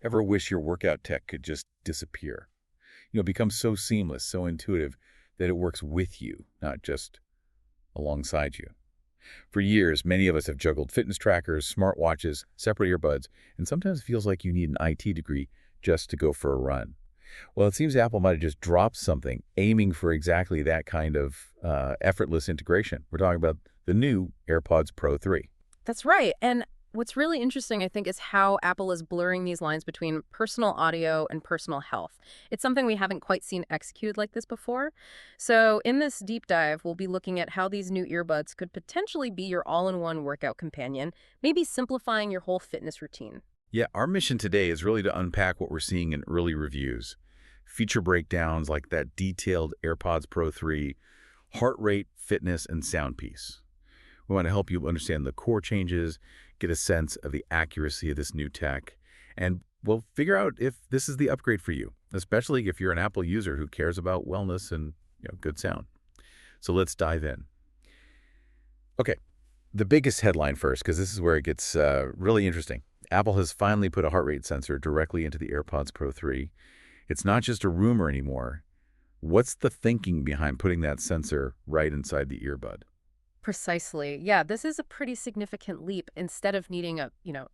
Ever wish your workout tech could just disappear? Become so seamless, so intuitive that it works with you, not just alongside you. For years, many of us have juggled fitness trackers, smartwatches, separate earbuds, and sometimes it feels like you need an IT degree just to go for a run. Well, it seems Apple might have just dropped something, aiming for exactly that kind of effortless integration. We're talking about the new AirPods Pro 3. That's right. And what's really interesting, I think, is how Apple is blurring these lines between personal audio and personal health. It's something we haven't quite seen executed like this before. So in this deep dive, we'll be looking at how these new earbuds could potentially be your all-in-one workout companion, maybe simplifying your whole fitness routine. Yeah, our mission today is really to unpack what we're seeing in early reviews. Feature breakdowns like that detailed AirPods Pro 3, heart rate, fitness, and sound piece. We want to help you understand the core changes, get a sense of the accuracy of this new tech, and we'll figure out if this is the upgrade for you, especially if you're an Apple user who cares about wellness and good sound. So let's dive in. Okay, the biggest headline first, because this is where it gets really interesting. Apple has finally put a heart rate sensor directly into the AirPods Pro 3. It's not just a rumor anymore. What's the thinking behind putting that sensor right inside the earbud? Precisely. Yeah, this is a pretty significant leap. Instead of needing a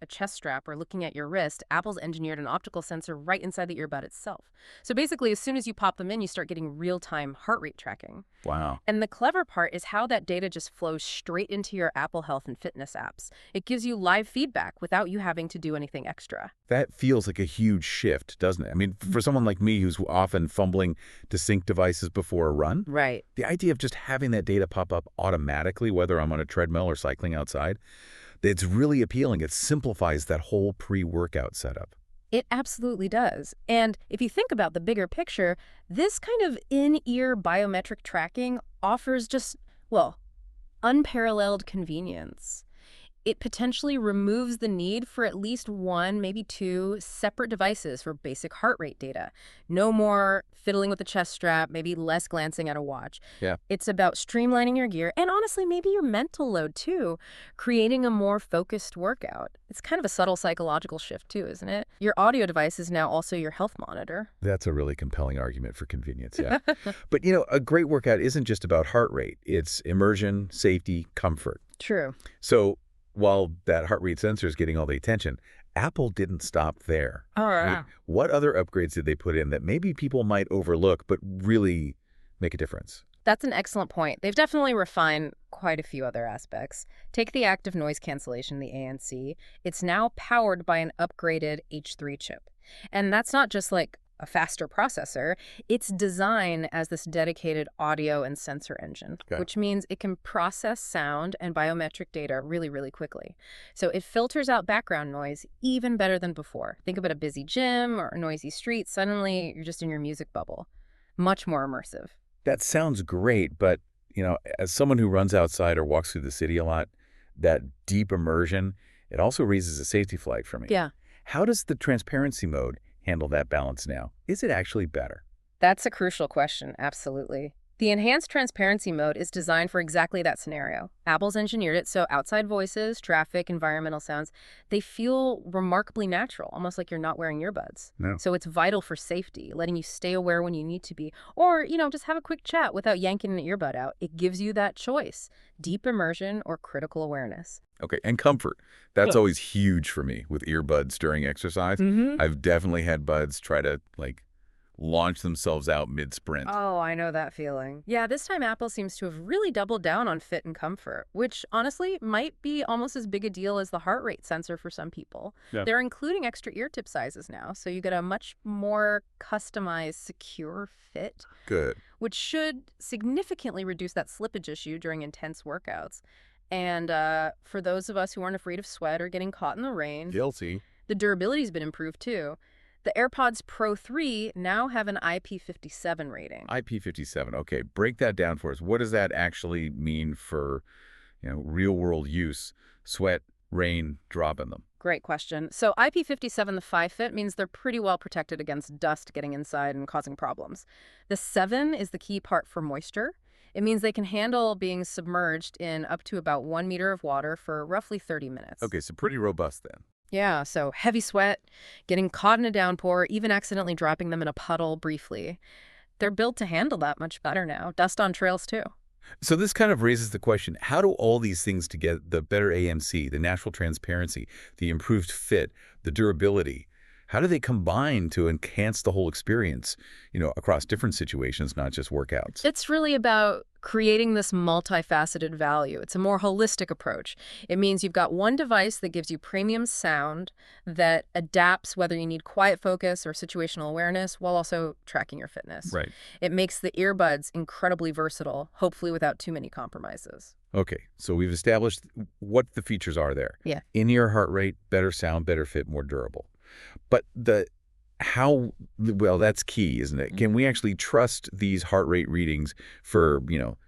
chest strap or looking at your wrist, Apple's engineered an optical sensor right inside the earbud itself. So basically, as soon as you pop them in, you start getting real-time heart rate tracking. Wow. And the clever part is how that data just flows straight into your Apple Health and Fitness apps. It gives you live feedback without you having to do anything extra. That feels like a huge shift, doesn't it? I mean, for someone like me who's often fumbling to sync devices before a run, Right. the idea of just having that data pop up automatically, whether I'm on a treadmill or cycling outside, it's really appealing. It simplifies that whole pre-workout setup. It absolutely does. And if you think about the bigger picture, this kind of in-ear biometric tracking offers just, well, unparalleled convenience. It potentially removes the need for at least one, maybe two separate devices for basic heart rate data. No more fiddling with the chest strap, maybe less glancing at a watch. Yeah. It's about streamlining your gear and honestly, maybe your mental load too, creating a more focused workout. It's kind of a subtle psychological shift too, isn't it? Your audio device is now also your health monitor. That's a really compelling argument for convenience, yeah. But, a great workout isn't just about heart rate. It's immersion, safety, comfort. True. So while that heart rate sensor is getting all the attention, Apple didn't stop there. All right. What other upgrades did they put in that maybe people might overlook but really make a difference? That's an excellent point. They've definitely refined quite a few other aspects. Take the active noise cancellation, the ANC. It's now powered by an upgraded H3 chip. And that's not just like a faster processor. It's designed as this dedicated audio and sensor engine, which means it can process sound and biometric data really, really quickly. So it filters out background noise even better than before. Think about a busy gym or a noisy street. Suddenly, you're just in your music bubble. Much more immersive. That sounds great, but, as someone who runs outside or walks through the city a lot, that deep immersion, it also raises a safety flag for me. Yeah. How does the transparency mode handle that balance now? Is it actually better? That's a crucial question, absolutely. The enhanced transparency mode is designed for exactly that scenario. Apple's engineered it so outside voices, traffic, environmental sounds, they feel remarkably natural, almost like you're not wearing earbuds. No. So it's vital for safety, letting you stay aware when you need to be, or, just have a quick chat without yanking an earbud out. It gives you that choice, deep immersion or critical awareness. Okay, and comfort. That's always huge for me with earbuds during exercise. I've definitely had buds try to, launch themselves out mid-sprint. Oh, I know that feeling. Yeah, this time Apple seems to have really doubled down on fit and comfort, which honestly might be almost as big a deal as the heart rate sensor for some people. Yeah. They're including extra ear tip sizes now, so you get a much more customized, secure fit. Good. Which should significantly reduce that slippage issue during intense workouts. And for those of us who aren't afraid of sweat or getting caught in the rain, Guilty. the durability's been improved too. The AirPods Pro 3 now have an IP57 rating. IP57. Okay, break that down for us. What does that actually mean for, real-world use? Sweat, rain, drop in them. Great question. So IP57, the 5-fit, means they're pretty well protected against dust getting inside and causing problems. The 7 is the key part for moisture. It means they can handle being submerged in up to about 1 meter of water for roughly 30 minutes. Okay, so pretty robust then. Yeah, so heavy sweat, getting caught in a downpour, even accidentally dropping them in a puddle briefly. They're built to handle that much better now. Dust on trails, too. So this kind of raises the question, how do all these things together, the better AMC, the natural transparency, the improved fit, the durability, how do they combine to enhance the whole experience, across different situations, not just workouts? It's really about creating this multifaceted value. It's a more holistic approach. It means you've got one device that gives you premium sound that adapts whether you need quiet focus or situational awareness while also tracking your fitness. Right. It makes the earbuds incredibly versatile, hopefully without too many compromises. Okay, so we've established what the features are there. Yeah. In-ear heart rate, better sound, better fit, more durable. But well, that's key, isn't it? Can we actually trust these heart rate readings for,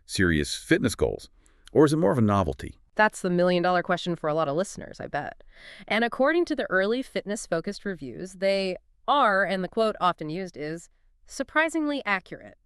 serious fitness goals? Or is it more of a novelty? That's the million-dollar question for a lot of listeners, I bet. And according to the early fitness-focused reviews, they are, and the quote often used is, surprisingly accurate.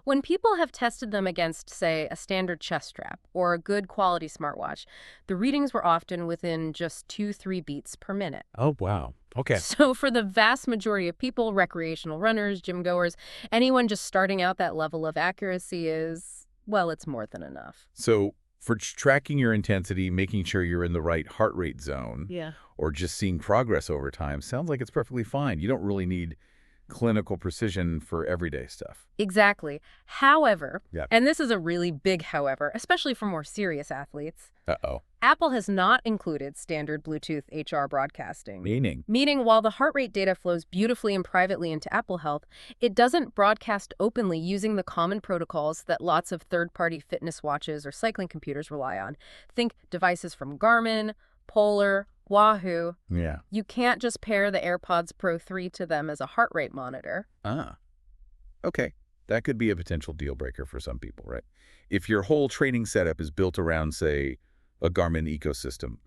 When people have tested them against, say, a standard chest strap or a good quality smartwatch, the readings were often within just 2-3 beats per minute. Oh, wow. Okay. So for the vast majority of people, recreational runners, gym goers, anyone just starting out, that level of accuracy is, well, it's more than enough. So for tracking your intensity, making sure you're in the right heart rate zone, Yeah. or just seeing progress over time, sounds like it's perfectly fine. You don't really need clinical precision for everyday stuff. Exactly. However, Yeah. and this is a really big however, especially for more serious athletes, Uh-oh. Apple has not included standard Bluetooth HR broadcasting. Meaning? Meaning, while the heart rate data flows beautifully and privately into Apple Health, it doesn't broadcast openly using the common protocols that lots of third-party fitness watches or cycling computers rely on. Think devices from Garmin, Polar, Wahoo. Yeah. You can't just pair the AirPods Pro 3 to them as a heart rate monitor. Ah. Okay. That could be a potential deal breaker for some people, right? If your whole training setup is built around, say, a Garmin ecosystem,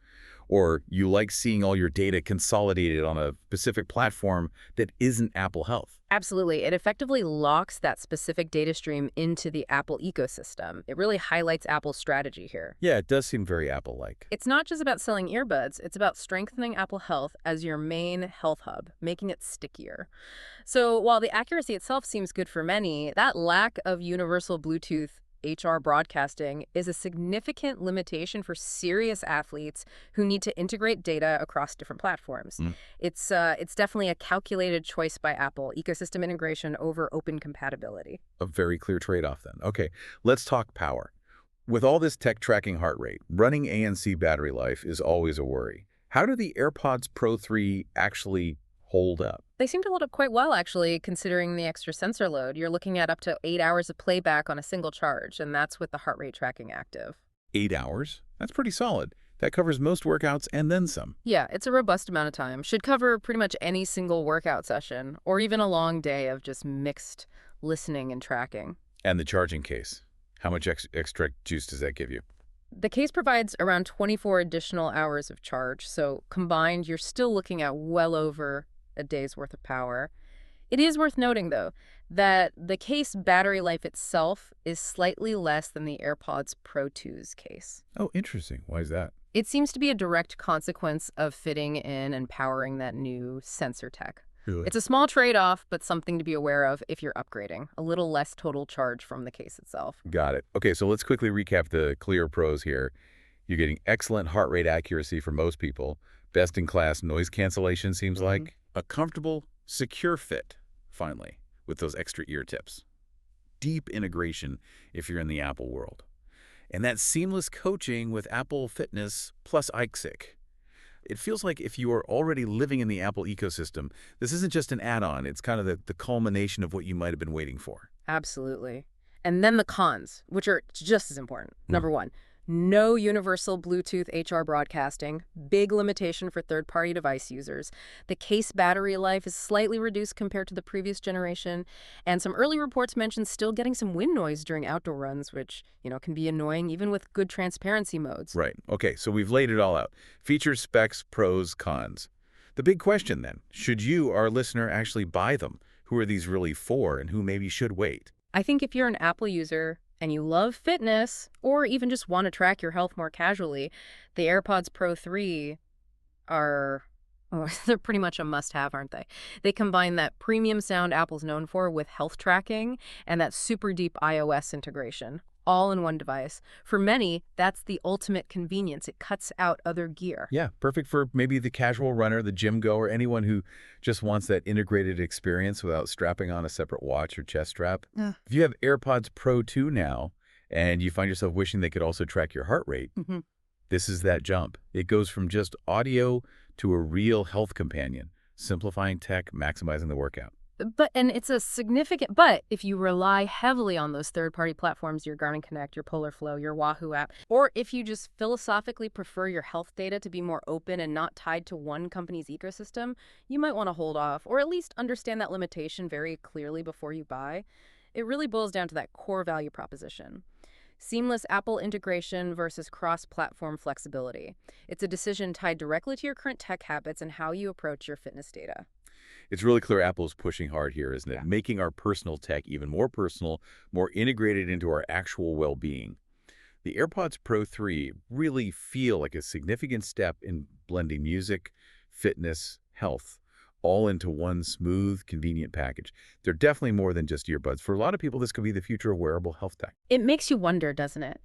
or you like seeing all your data consolidated on a specific platform that isn't Apple Health. Absolutely. It effectively locks that specific data stream into the Apple ecosystem. It really highlights Apple's strategy here. Yeah, it does seem very Apple-like. It's not just about selling earbuds, it's about strengthening Apple Health as your main health hub, making it stickier. So while the accuracy itself seems good for many, that lack of universal Bluetooth HR broadcasting is a significant limitation for serious athletes who need to integrate data across different platforms. It's definitely a calculated choice by Apple, ecosystem integration over open compatibility. A very clear trade-off then. Okay, let's talk power. With all this tech tracking heart rate, running ANC battery life is always a worry. How do the AirPods Pro 3 actually hold up? They seem to hold up quite well, actually, considering the extra sensor load. You're looking at up to 8 hours of playback on a single charge, and that's with the heart rate tracking active. 8 hours? That's pretty solid. That covers most workouts and then some. Yeah, it's a robust amount of time. Should cover pretty much any single workout session, or even a long day of just mixed listening and tracking. And the charging case. How much extra juice does that give you? The case provides around 24 additional hours of charge, so combined, you're still looking at well over a day's worth of power. It is worth noting, though, that the case battery life itself is slightly less than the AirPods Pro 2's case. Oh, interesting. Why is that? It seems to be a direct consequence of fitting in and powering that new sensor tech. Really? It's a small trade-off, but something to be aware of if you're upgrading. A little less total charge from the case itself. Got it. Okay, so let's quickly recap the clear pros here. You're getting excellent heart rate accuracy for most people. Best-in-class noise cancellation seems like. A comfortable, secure fit, finally, with those extra ear tips. Deep integration if you're in the Apple world. And that seamless coaching with Apple Fitness plus iSick. It feels like if you are already living in the Apple ecosystem, this isn't just an add-on. It's kind of the culmination of what you might have been waiting for. Absolutely. And then the cons, which are just as important. Number one, no universal Bluetooth HR broadcasting, big limitation for third-party device users. The case battery life is slightly reduced compared to the previous generation, and some early reports mention still getting some wind noise during outdoor runs, which, can be annoying even with good transparency modes. Right. Okay, so we've laid it all out. Features, specs, pros, cons. The big question then, should you, our listener, actually buy them? Who are these really for, and who maybe should wait? I think if you're an Apple user and you love fitness, or even just want to track your health more casually, the AirPods Pro 3 are oh, they're pretty much a must-have, aren't they? They combine that premium sound Apple's known for with health tracking and that super deep iOS integration, all in one device. For many, that's the ultimate convenience. It cuts out other gear. Yeah, perfect for maybe the casual runner, the gym goer, anyone who just wants that integrated experience without strapping on a separate watch or chest strap. Yeah. If you have AirPods Pro 2 now and you find yourself wishing they could also track your heart rate, this is that jump. It goes from just audio to a real health companion, simplifying tech, maximizing the workout. And it's a significant, but if you rely heavily on those third-party platforms, your Garmin Connect, your Polar Flow, your Wahoo app, or if you just philosophically prefer your health data to be more open and not tied to one company's ecosystem, you might want to hold off, or at least understand that limitation very clearly before you buy. It really boils down to that core value proposition. Seamless Apple integration versus cross-platform flexibility. It's a decision tied directly to your current tech habits and how you approach your fitness data. It's really clear Apple's pushing hard here, isn't it? Yeah. Making our personal tech even more personal, more integrated into our actual well-being. The AirPods Pro 3 really feel like a significant step in blending music, fitness, health, all into one smooth, convenient package. They're definitely more than just earbuds. For a lot of people, this could be the future of wearable health tech. It makes you wonder, doesn't it?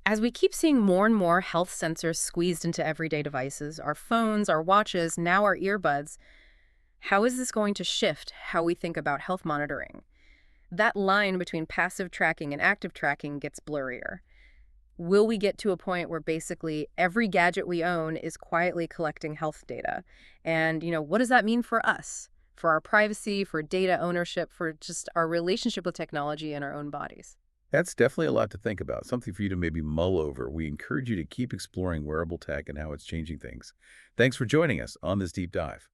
As we keep seeing more and more health sensors squeezed into everyday devices, our phones, our watches, now our earbuds, how is this going to shift how we think about health monitoring? That line between passive tracking and active tracking gets blurrier. Will we get to a point where basically every gadget we own is quietly collecting health data? And, what does that mean for us? For our privacy, for data ownership, for just our relationship with technology and our own bodies? That's definitely a lot to think about, something for you to maybe mull over. We encourage you to keep exploring wearable tech and how it's changing things. Thanks for joining us on this deep dive.